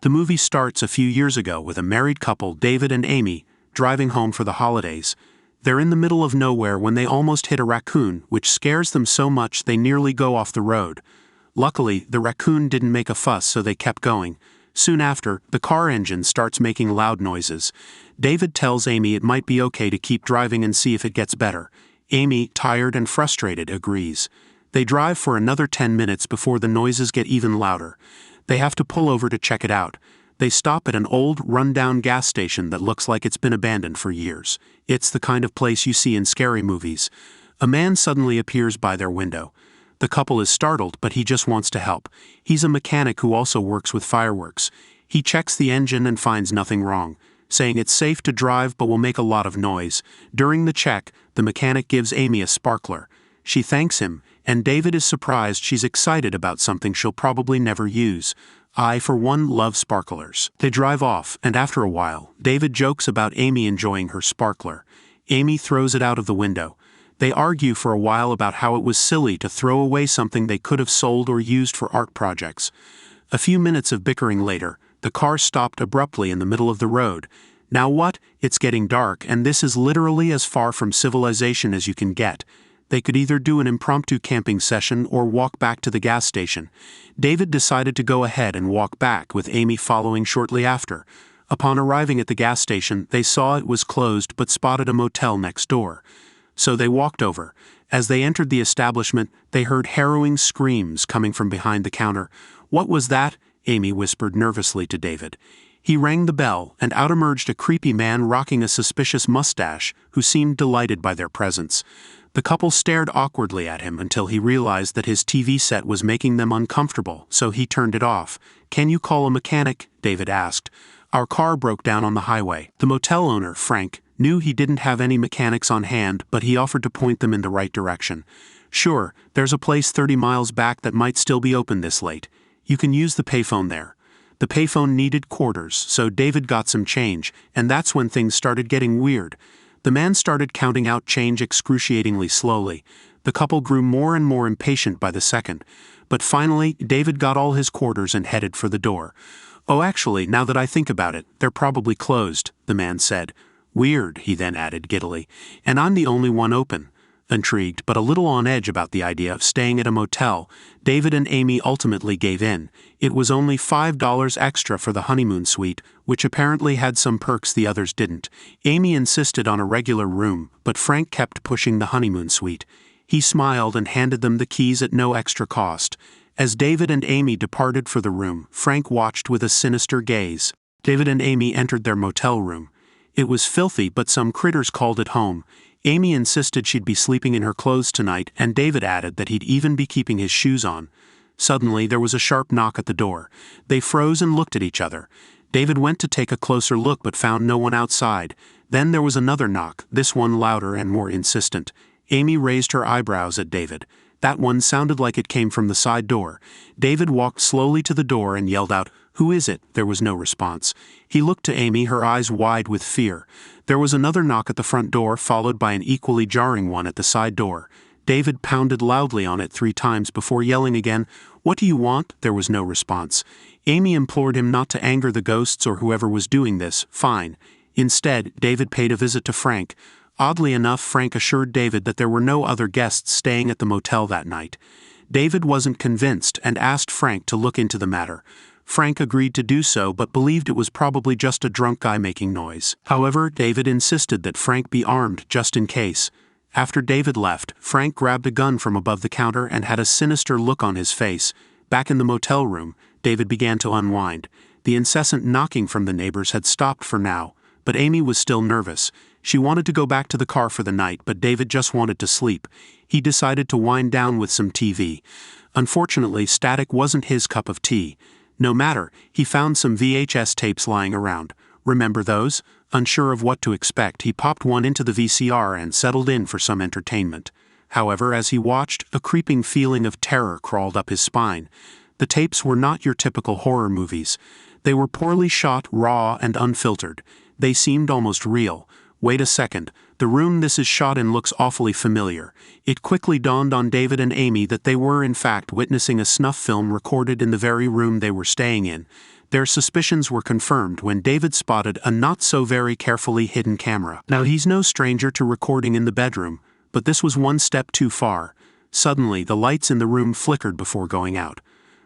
The movie starts a few years ago with a married couple, David and Amy, driving home for the holidays. They're in the middle of nowhere when they almost hit a raccoon, which scares them so much they nearly go off the road. Luckily, the raccoon didn't make a fuss, so they kept going. Soon after, the car engine starts making loud noises. David tells Amy it might be okay to keep driving and see if it gets better. Amy, tired and frustrated, agrees. They drive for another 10 minutes before the noises get even louder. They have to pull over to check it out. They stop at an old, run-down gas station that looks like it's been abandoned for years. It's the kind of place you see in scary movies. A man suddenly appears by their window. The couple is startled, but he just wants to help. He's a mechanic who also works with fireworks. He checks the engine and finds nothing wrong, saying it's safe to drive but will make a lot of noise. During the check, the mechanic gives Amy a sparkler. She thanks him, and David is surprised she's excited about something she'll probably never use. I, for one, love sparklers. They drive off, and after a while, David jokes about Amy enjoying her sparkler. Amy throws it out of the window. They argue for a while about how it was silly to throw away something they could have sold or used for art projects. A few minutes of bickering later, the car stopped abruptly in the middle of the road. Now what? It's getting dark, and this is literally as far from civilization as you can get. They could either do an impromptu camping session or walk back to the gas station. David decided to go ahead and walk back, with Amy following shortly after. Upon arriving at the gas station, they saw it was closed but spotted a motel next door. So they walked over. As they entered the establishment, they heard harrowing screams coming from behind the counter. "What was that?" Amy whispered nervously to David. He rang the bell, and out emerged a creepy man rocking a suspicious mustache, who seemed delighted by their presence. The couple stared awkwardly at him until he realized that his TV set was making them uncomfortable, so he turned it off. "Can you call a mechanic?" David asked. "Our car broke down on the highway." The motel owner, Frank, knew he didn't have any mechanics on hand, but he offered to point them in the right direction. "Sure, there's a place 30 miles back that might still be open this late. You can use the payphone there." The payphone needed quarters, so David got some change, and that's when things started getting weird. The man started counting out change excruciatingly slowly. The couple grew more and more impatient by the second. But finally, David got all his quarters and headed for the door. "Oh, actually, now that I think about it, they're probably closed," the man said. "Weird," he then added giddily. "And I'm the only one open." Intrigued, but a little on edge about the idea of staying at a motel, David and Amy ultimately gave in. It was only $5 extra for the honeymoon suite, which apparently had some perks the others didn't. Amy insisted on a regular room, but Frank kept pushing the honeymoon suite. He smiled and handed them the keys at no extra cost. As David and Amy departed for the room, Frank watched with a sinister gaze. David and Amy entered their motel room. It was filthy, but some critters called it home. Amy insisted she'd be sleeping in her clothes tonight, and David added that he'd even be keeping his shoes on. Suddenly, there was a sharp knock at the door. They froze and looked at each other. David went to take a closer look but found no one outside. Then there was another knock, this one louder and more insistent. Amy raised her eyebrows at David. That one sounded like it came from the side door. David walked slowly to the door and yelled out, "Who is it?" There was no response. He looked to Amy, her eyes wide with fear. There was another knock at the front door, followed by an equally jarring one at the side door. David pounded loudly on it 3 times before yelling again, "What do you want?" There was no response. Amy implored him not to anger the ghosts or whoever was doing this. Fine. Instead, David paid a visit to Frank. Oddly enough, Frank assured David that there were no other guests staying at the motel that night. David wasn't convinced and asked Frank to look into the matter. Frank agreed to do so, but believed it was probably just a drunk guy making noise. However, David insisted that Frank be armed just in case. After David left, Frank grabbed a gun from above the counter and had a sinister look on his face. Back in the motel room, David began to unwind. The incessant knocking from the neighbors had stopped for now, but Amy was still nervous. She wanted to go back to the car for the night, but David just wanted to sleep. He decided to wind down with some TV. Unfortunately, static wasn't his cup of tea. No matter, he found some VHS tapes lying around. Remember those? Unsure of what to expect, he popped one into the VCR and settled in for some entertainment. However, as he watched, a creeping feeling of terror crawled up his spine. The tapes were not your typical horror movies. They were poorly shot, raw, and unfiltered. They seemed almost real. Wait a second, the room this is shot in looks awfully familiar. It quickly dawned on David and Amy that they were in fact witnessing a snuff film recorded in the very room they were staying in. Their suspicions were confirmed when David spotted a not-so-very carefully hidden camera. Now he's no stranger to recording in the bedroom, but this was one step too far. Suddenly, the lights in the room flickered before going out.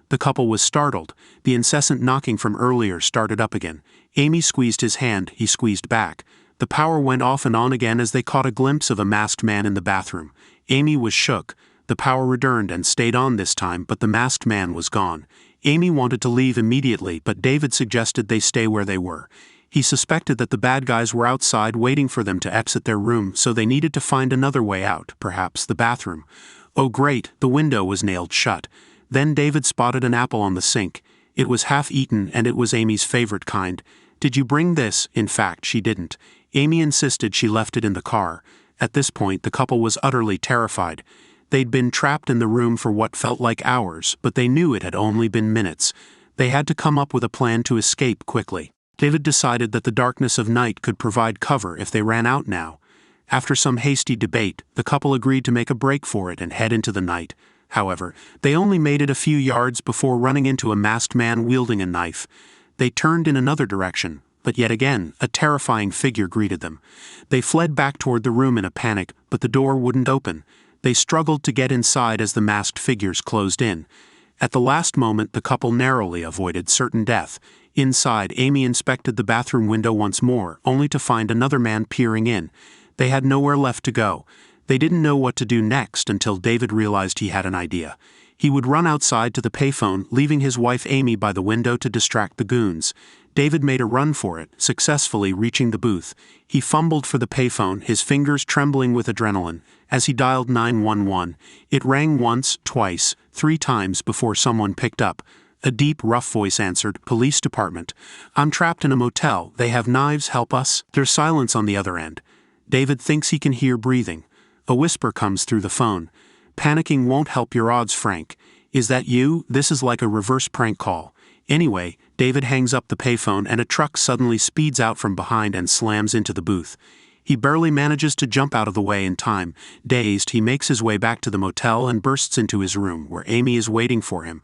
The couple was startled. The incessant knocking from earlier started up again. Amy squeezed his hand, he squeezed back. The power went off and on again as they caught a glimpse of a masked man in the bathroom. Amy was shook. The power returned and stayed on this time, but the masked man was gone. Amy wanted to leave immediately, but David suggested they stay where they were. He suspected that the bad guys were outside waiting for them to exit their room, so they needed to find another way out, perhaps the bathroom. Oh great, the window was nailed shut. Then David spotted an apple on the sink. It was half-eaten and it was Amy's favorite kind. "Did you bring this?" In fact, she didn't. Amy insisted she left it in the car. At this point, the couple was utterly terrified. They'd been trapped in the room for what felt like hours, but they knew it had only been minutes. They had to come up with a plan to escape quickly. David decided that the darkness of night could provide cover if they ran out now. After some hasty debate, the couple agreed to make a break for it and head into the night. However, they only made it a few yards before running into a masked man wielding a knife. They turned in another direction, but yet again, a terrifying figure greeted them. They fled back toward the room in a panic, but the door wouldn't open. They struggled to get inside as the masked figures closed in. At the last moment, the couple narrowly avoided certain death. Inside, Amy inspected the bathroom window once more, only to find another man peering in. They had nowhere left to go. They didn't know what to do next until David realized he had an idea. He would run outside to the payphone, leaving his wife Amy by the window to distract the goons. David made a run for it, successfully reaching the booth. He fumbled for the payphone, his fingers trembling with adrenaline. As he dialed 911, it rang once, twice, 3 times before someone picked up. A deep, rough voice answered, "Police department. I'm trapped in a motel. They have knives, help us." There's silence on the other end. David thinks he can hear breathing. A whisper comes through the phone. "Panicking won't help your odds, Frank. Is that you? This is like a reverse prank call." Anyway, David hangs up the payphone and a truck suddenly speeds out from behind and slams into the booth. He barely manages to jump out of the way in time. Dazed, he makes his way back to the motel and bursts into his room, where Amy is waiting for him.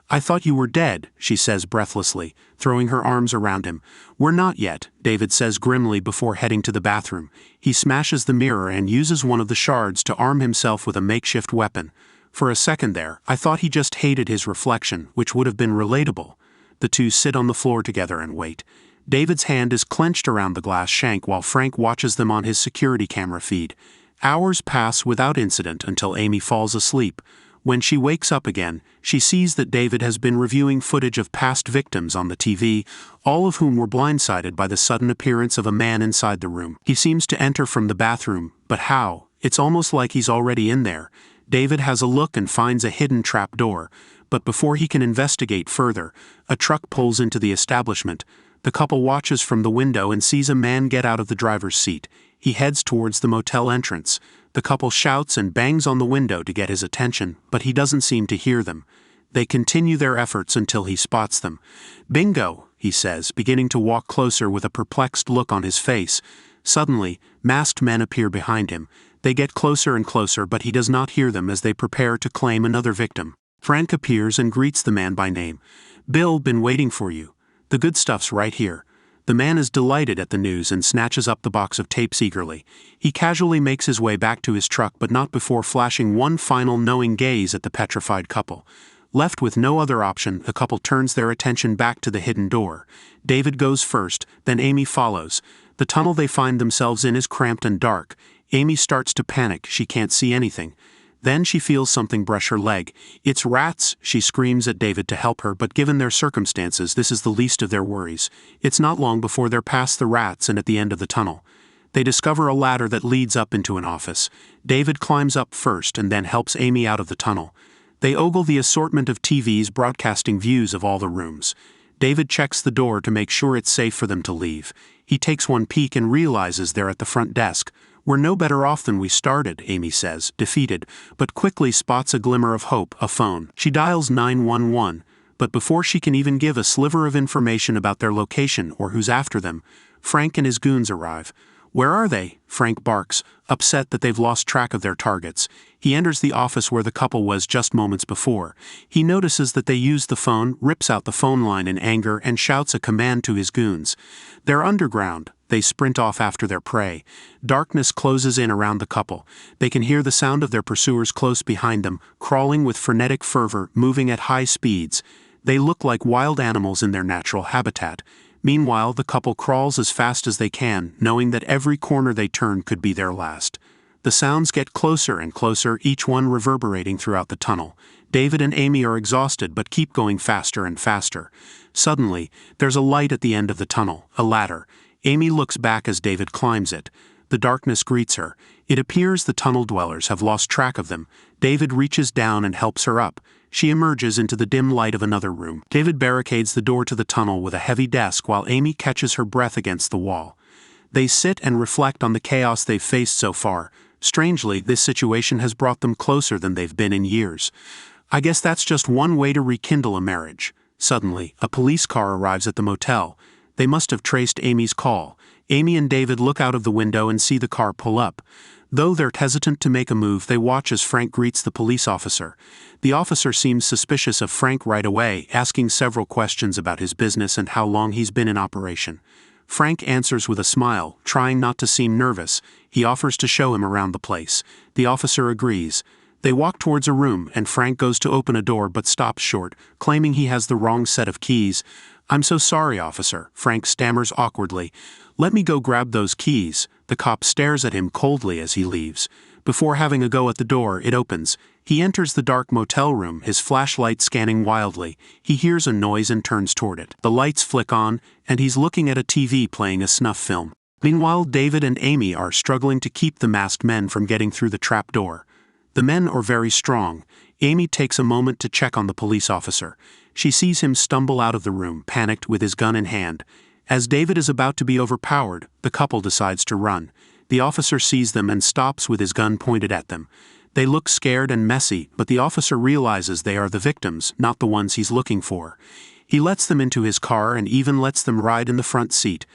"I thought you were dead," she says breathlessly, throwing her arms around him. "We're not yet," David says grimly before heading to the bathroom. He smashes the mirror and uses one of the shards to arm himself with a makeshift weapon. For a second there, I thought he just hated his reflection, which would have been relatable. The two sit on the floor together and wait. David's hand is clenched around the glass shank while Frank watches them on his security camera feed. Hours pass without incident until Amy falls asleep. When she wakes up again, she sees that David has been reviewing footage of past victims on the TV, all of whom were blindsided by the sudden appearance of a man inside the room. He seems to enter from the bathroom, but how? It's almost like he's already in there. David has a look and finds a hidden trap door, but before he can investigate further, a truck pulls into the establishment. The couple watches from the window and sees a man get out of the driver's seat. He heads towards the motel entrance. The couple shouts and bangs on the window to get his attention, but he doesn't seem to hear them. They continue their efforts until he spots them. "Bingo," he says, beginning to walk closer with a perplexed look on his face. Suddenly, masked men appear behind him. They get closer and closer, but he does not hear them as they prepare to claim another victim. Frank appears and greets the man by name. "Bill, been waiting for you. The good stuff's right here." The man is delighted at the news and snatches up the box of tapes eagerly. He casually makes his way back to his truck, but not before flashing one final knowing gaze at the petrified couple. Left with no other option, the couple turns their attention back to the hidden door. David goes first, then Amy follows. The tunnel they find themselves in is cramped and dark. Amy starts to panic, she can't see anything. Then she feels something brush her leg. "It's rats!" She screams at David to help her, but given their circumstances, this is the least of their worries. It's not long before they're past the rats and at the end of the tunnel. They discover a ladder that leads up into an office. David climbs up first and then helps Amy out of the tunnel. They ogle the assortment of TVs broadcasting views of all the rooms. David checks the door to make sure it's safe for them to leave. He takes one peek and realizes they're at the front desk. "We're no better off than we started," Amy says, defeated, but quickly spots a glimmer of hope, a phone. She dials 911, but before she can even give a sliver of information about their location or who's after them, Frank and his goons arrive. "Where are they?" Frank barks, upset that they've lost track of their targets. He enters the office where the couple was just moments before. He notices that they used the phone, rips out the phone line in anger, and shouts a command to his goons. They're underground. They sprint off after their prey. Darkness closes in around the couple. They can hear the sound of their pursuers close behind them, crawling with frenetic fervor, moving at high speeds. They look like wild animals in their natural habitat. Meanwhile, the couple crawls as fast as they can, knowing that every corner they turn could be their last. The sounds get closer and closer, each one reverberating throughout the tunnel. David and Amy are exhausted but keep going faster and faster. Suddenly, there's a light at the end of the tunnel, a ladder. Amy looks back as David climbs it. The darkness greets her. It appears the tunnel dwellers have lost track of them. David reaches down and helps her up. She emerges into the dim light of another room. David barricades the door to the tunnel with a heavy desk while Amy catches her breath against the wall. They sit and reflect on the chaos they've faced so far. Strangely, this situation has brought them closer than they've been in years. I guess that's just one way to rekindle a marriage. Suddenly, a police car arrives at the motel. They must have traced Amy's call. Amy and David look out of the window and see the car pull up. Though they're hesitant to make a move, they watch as Frank greets the police officer. The officer seems suspicious of Frank right away, asking several questions about his business and how long he's been in operation. Frank answers with a smile, trying not to seem nervous. He offers to show him around the place. The officer agrees. They walk towards a room, and Frank goes to open a door but stops short, claiming he has the wrong set of keys. "I'm so sorry, officer," Frank stammers awkwardly. "Let me go grab those keys." The cop stares at him coldly as he leaves. Before having a go at the door, it opens. He enters the dark motel room, his flashlight scanning wildly. He hears a noise and turns toward it. The lights flick on, and he's looking at a TV playing a snuff film. Meanwhile, David and Amy are struggling to keep the masked men from getting through the trap door. The men are very strong. Amy takes a moment to check on the police officer. She sees him stumble out of the room, panicked, with his gun in hand. As David is about to be overpowered, the couple decides to run. The officer sees them and stops with his gun pointed at them. They look scared and messy, but the officer realizes they are the victims, not the ones he's looking for. He lets them into his car and even lets them ride in the front seat.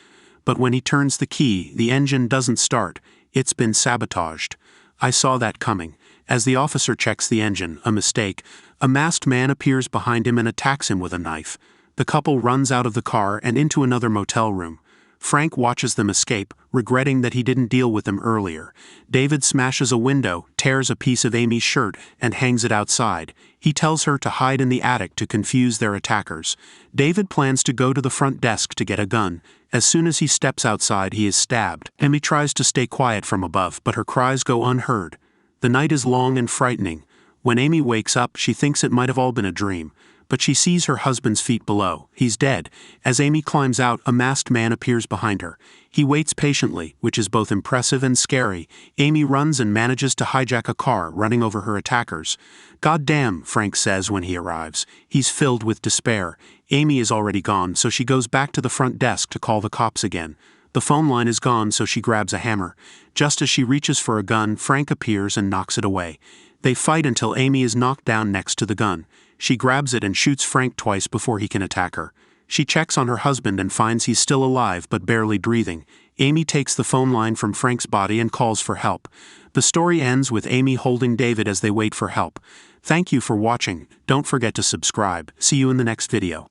But when he turns the key, the engine doesn't start. It's been sabotaged. I saw that coming. As the officer checks the engine, a mistake, a masked man appears behind him and attacks him with a knife. The couple runs out of the car and into another motel room. Frank watches them escape, regretting that he didn't deal with them earlier. David smashes a window, tears a piece of Amy's shirt, and hangs it outside. He tells her to hide in the attic to confuse their attackers. David plans to go to the front desk to get a gun. As soon as he steps outside, he is stabbed. Amy tries to stay quiet from above, but her cries go unheard. The night is long and frightening. When Amy wakes up, she thinks it might have all been a dream. But she sees her husband's feet below. He's dead. As Amy climbs out, a masked man appears behind her. He waits patiently, which is both impressive and scary. Amy runs and manages to hijack a car, running over her attackers. "God damn," Frank says when he arrives. He's filled with despair. Amy is already gone, so she goes back to the front desk to call the cops again. The phone line is gone, so she grabs a hammer. Just as she reaches for a gun, Frank appears and knocks it away. They fight until Amy is knocked down next to the gun. She grabs it and shoots Frank twice before he can attack her. She checks on her husband and finds he's still alive but barely breathing. Amy takes the phone line from Frank's body and calls for help. The story ends with Amy holding David as they wait for help. Thank you for watching. Don't forget to subscribe. See you in the next video.